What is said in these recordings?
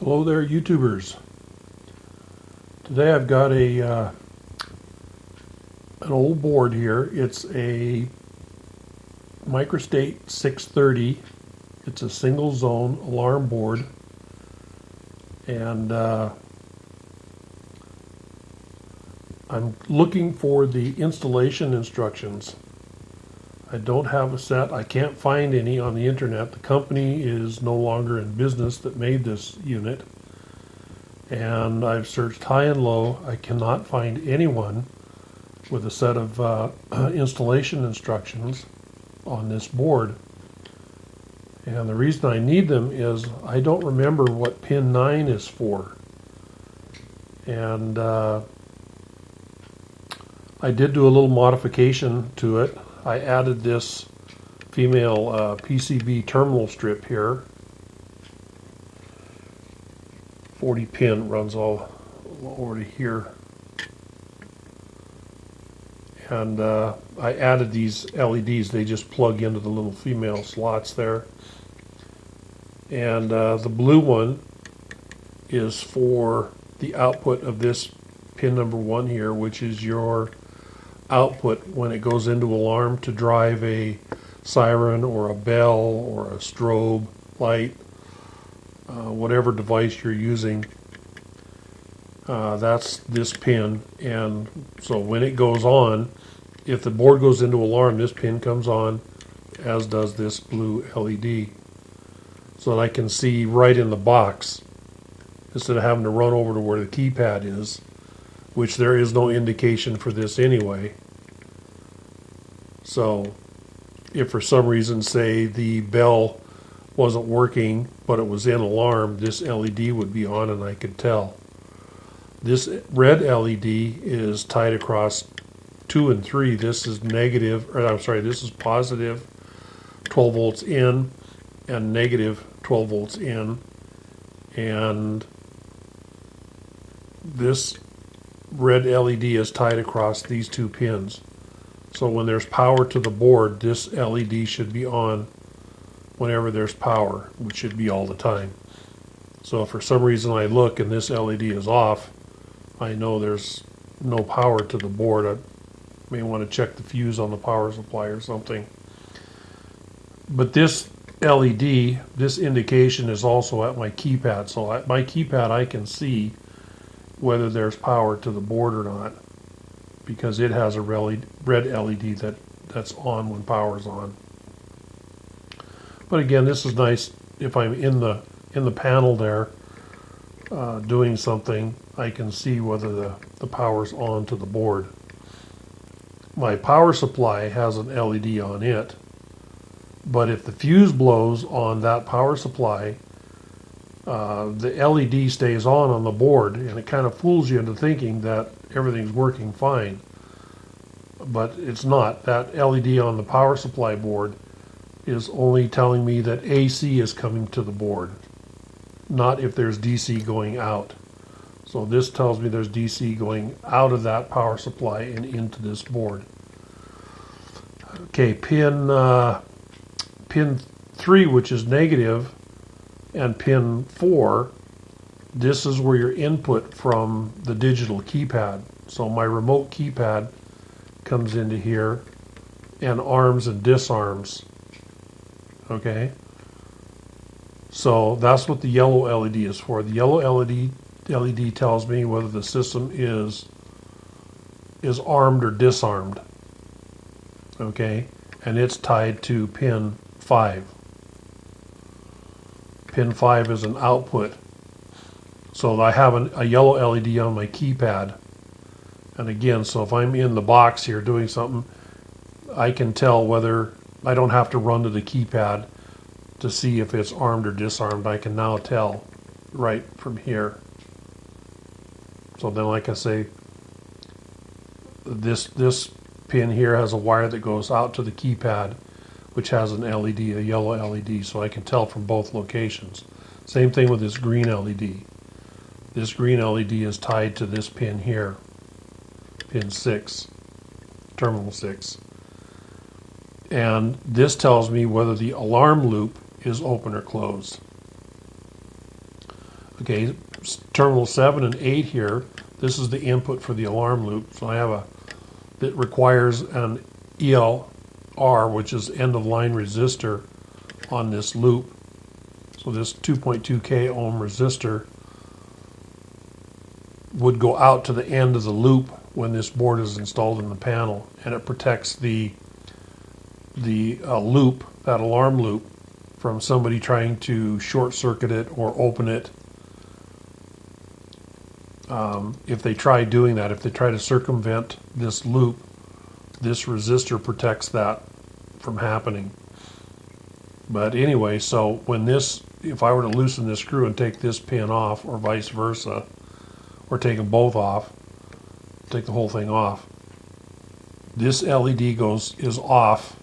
Hello there, YouTubers. Today I've got an old board here. It's a Microstate 630. It's a single zone alarm board, and I'm looking for the installation instructions. I don't have a set. I can't find any on the internet. The company is no longer in business that made this unit. And I've searched high and low. I cannot find anyone with a set of installation instructions on this board. And the reason I need them is I don't remember what pin 9 is for. And I did do a little modification to it. I added this female PCB terminal strip here. 40 pin runs all over to here. And I added these LEDs. They just plug into the little female slots there. And the blue one is for the output of this pin number 1 here, which is your output when it goes into alarm to drive a siren or a bell or a strobe light, whatever device you're using. That's this pin, and so when it goes on, if the board goes into alarm, this pin comes on, as does this blue LED, so that I can see right in the box instead of having to run over to where the keypad is, which there is no indication for this anyway. So if for some reason, say, the bell wasn't working but it was in alarm, this LED would be on and I could tell. This red LED is tied across 2 and 3. This is negative, or I'm sorry, this is positive 12 volts in and negative 12 volts in, and this red LED is tied across these 2 pins. So when there's power to the board, this LED should be on whenever there's power, which should be all the time. So if for some reason I look and this LED is off, I know there's no power to the board. I may want to check the fuse on the power supply or something. But this LED, this indication is also at my keypad. So at my keypad I can see whether there's power to the board or not, because it has a red LED that's on when power's on. But again, this is nice if I'm in the panel there doing something, I can see whether the power's on to the board. My power supply has an LED on it, but if the fuse blows on that power supply, the LED stays on the board, and it kind of fools you into thinking that everything's working fine. But it's not. That LED on the power supply board is only telling me that AC is coming to the board, not if there's DC going out. So this tells me there's DC going out of that power supply and into this board. Okay, pin 3, which is negative, and pin 4, this is where your input from the digital keypad. So my remote keypad comes into here and arms and disarms. Okay, so that's what the yellow LED is for. The yellow LED tells me whether the system is armed or disarmed. Okay, and it's tied to pin 5. Pin 5 is an output. So I have a yellow LED on my keypad. And again, so if I'm in the box here doing something, I can tell whether, I don't have to run to the keypad to see if it's armed or disarmed. I can now tell right from here. So then, like I say, this pin here has a wire that goes out to the keypad, which has an LED, a yellow LED, so I can tell from both locations. Same thing with this green LED. This green LED is tied to this pin here, pin 6, terminal 6. And this tells me whether the alarm loop is open or closed. Okay, terminal 7 and 8 here, this is the input for the alarm loop. So I have that requires an ELR, which is end of line resistor on this loop. So this 2.2K ohm resistor would go out to the end of the loop when this board is installed in the panel, and it protects the loop, that alarm loop, from somebody trying to short circuit it or open it. If they try doing that, if they try to circumvent this loop, this resistor protects that from happening. But anyway, so when this, if I were to loosen this screw and take this pin off, or vice versa, or take them both off, take the whole thing off, this LED is off,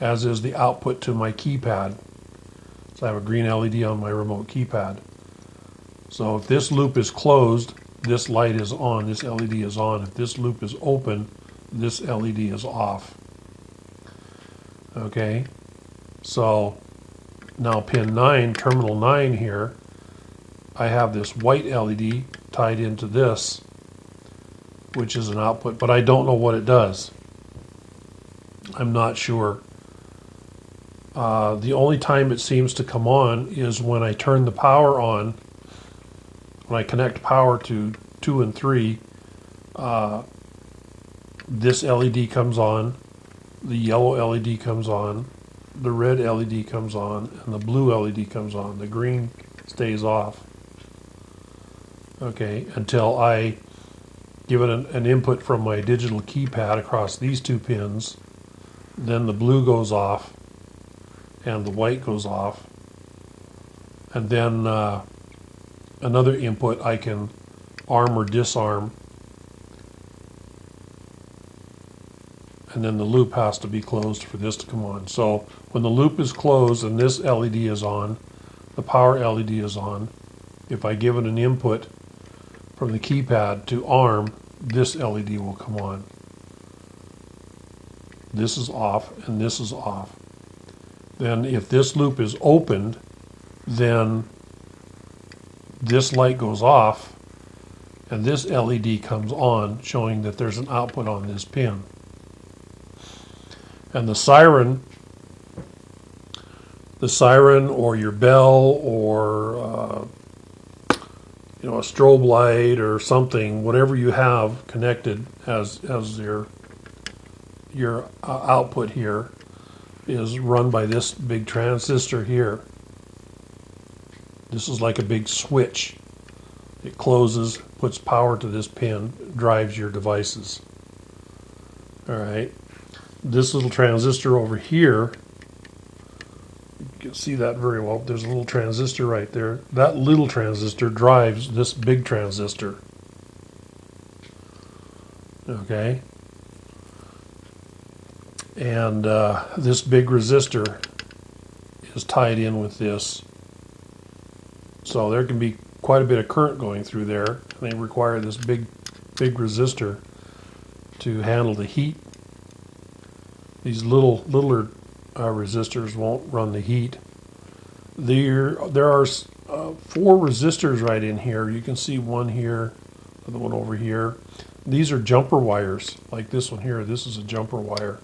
as is the output to my keypad. So I have a green LED on my remote keypad. So if this loop is closed, this light is on, this LED is on. If this loop is open, this LED is off. Okay, so now pin 9, terminal 9 here, I have this white LED tied into this, which is an output, but I don't know what it does. I'm not sure. The only time it seems to come on is when I turn the power on. When I connect power to 2 and 3, this LED comes on, the yellow LED comes on, the red LED comes on, and the blue LED comes on. The green stays off. Okay, until I give it an input from my digital keypad across these two pins, then the blue goes off and the white goes off, and then another input I can arm or disarm, and then the loop has to be closed for this to come on. So when the loop is closed and this LED is on, the power LED is on, if I give it an input from the keypad to arm, this LED will come on. This is off and this is off. Then if this loop is opened, then this light goes off and this LED comes on, showing that there's an output on this pin. And the siren or your bell or a strobe light or something, whatever you have connected as your output here, is run by this big transistor here. This is like a big switch. It closes, puts power to this pin, drives your devices. All right. This little transistor over here, you can see that very well. There's a little transistor right there. That little transistor drives this big transistor. Okay. And this big resistor is tied in with this. So there can be quite a bit of current going through there. They require this big resistor to handle the heat. These littler resistors won't run the heat. There are 4 resistors right in here. You can see one here, the one over here. These are jumper wires, like this one here. This is a jumper wire.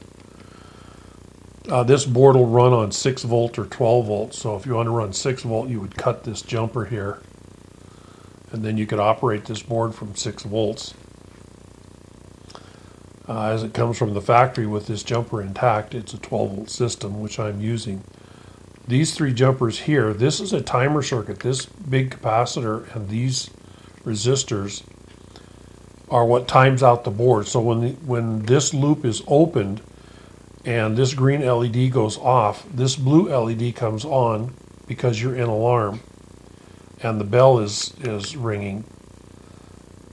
This board will run on 6 volt or 12 volts. So if you want to run 6 volt, you would cut this jumper here, and then you could operate this board from 6 volts. As it comes from the factory with this jumper intact, it's a 12 volt system, which I'm using. These 3 jumpers here, this is a timer circuit. This big capacitor and these resistors are what times out the board. So when this loop is opened and this green LED goes off, this blue LED comes on because you're in alarm and the bell is ringing.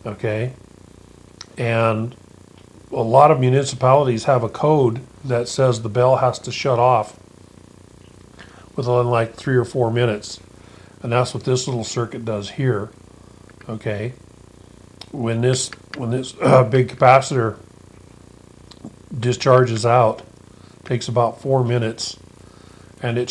Okay? And a lot of municipalities have a code that says the bell has to shut off within like 3 or 4 minutes. And that's what this little circuit does here. Okay? When this big capacitor discharges out, takes about 4 minutes, and it